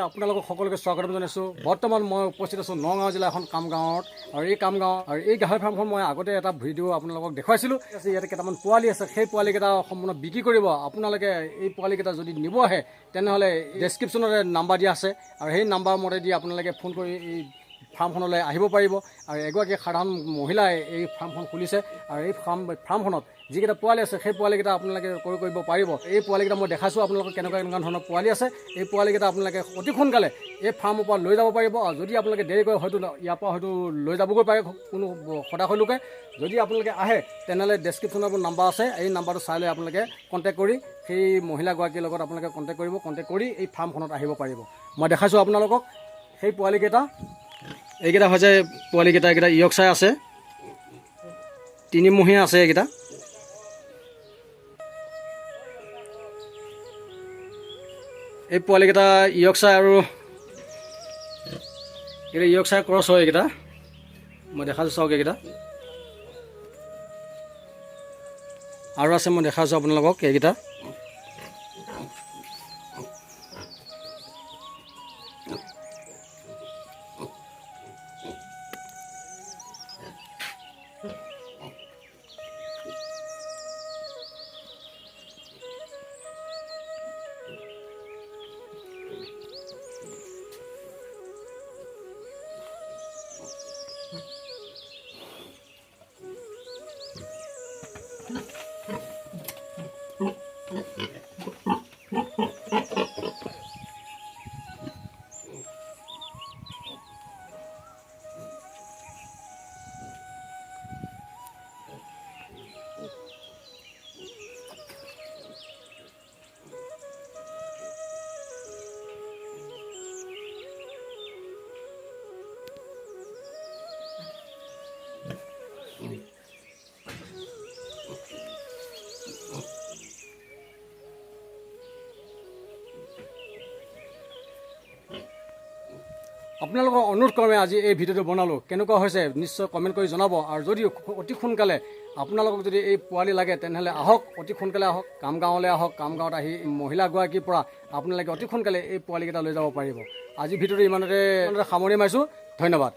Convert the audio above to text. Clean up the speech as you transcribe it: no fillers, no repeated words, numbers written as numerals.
আপোনালোকক সকলোকে স্বাগতম জনাইছোঁ। বৰ্তমান মই উপস্থিত আছোঁ নগাঁও জিলা এখন কাম গাঁৱত, আৰু এই কাম গাঁও আৰু এই গাহৰি ফাৰ্মখন মই আগতে এটা ভিডিঅ' আপোনালোকক দেখুৱাইছিলোঁ। ইয়াতে কেইটামান পোৱালি আছে, সেই পোৱালিকেইটা সম্পূৰ্ণ বিক্ৰী কৰিব। আপোনালোকে এই পোৱালিকেইটা যদি নিব আহে তেনেহ'লে ডেছক্ৰিপশ্যনতে নাম্বাৰ দিয়া আছে, আৰু সেই নাম্বাৰ মতে দি আপোনালোকে ফোন কৰি এই ফাৰ্মখনলৈ আহিব পাৰিব। আৰু এগৰাকী সাধাৰণ মহিলাই এই ফাৰ্মখন খুলিছে, আৰু এই ফাৰ্মখনত যিকেইটা পোৱালি আছে সেই পোৱালিকেইটা আপোনালোকে ক্ৰয় কৰিব পাৰিব। এই পোৱালিকেইটা মই দেখাইছোঁ আপোনালোকক কেনেকুৱা ধৰণৰ পোৱালি আছে। এই পোৱালিকেইটা আপোনালোকে অতি সোনকালে এই ফাৰ্মৰ পৰা লৈ যাব পাৰিব। আৰু যদি আপোনালোকে দেৰিকৈ হয়তো ইয়াৰ পৰা হয়তো লৈ যাবগৈ পাৰে কোনো সদাশয় লোকে। যদি আপোনালোকে আহে তেনেহ'লে ডেছক্ৰিপশ্যনত নাম্বাৰ আছে, এই নাম্বাৰটো চাই লৈ আপোনালোকে কণ্টেক্ট কৰি সেই মহিলাগৰাকীৰ লগত আপোনালোকে কণ্টেক্ট কৰিব। কণ্টেক্ট কৰি এই ফাৰ্মখনত আহিব পাৰিব। মই দেখাইছোঁ আপোনালোকক সেই পোৱালিকেইটা। এইকেইটা হৈছে পোৱালিকেইটা, এইকেইটা ইয়ৰ্কশ্বায়াৰ আছে, 3 মহীয়া আছে এইকেইটা। এই পোৱালিকেইটা ইয়ৰ্কশ্বায়াৰ আৰু এইকেইটা ইয়ৰ্কশ্বায়াৰ ক্ৰছ হয়। এইকেইটা মই দেখাইছোঁ, চাওক এইকেইটা আৰু আছে, মই দেখাইছোঁ আপোনালোকক এইকেইটা। আপোনালোকৰ অনুৰোধ ক্ৰমে আজি এই ভিডিঅ'টো বনালোঁ। কেনেকুৱা হৈছে নিশ্চয় কমেণ্ট কৰি জনাব। আৰু যদি অতি সোনকালে আপোনালোকক যদি এই পোৱালি লাগে তেনেহ'লে আহক, অতি সোনকালে আহক, কাম গাঁৱলৈ আহক। কাম গাঁৱত আহি মহিলাগৰাকীৰ পৰা আপোনালোকে অতি সোনকালে এই পোৱালিকেইটা লৈ যাব পাৰিব। আজি ভিডিঅ'টো ইমানতে সামৰণি মাৰিছোঁ। ধন্যবাদ।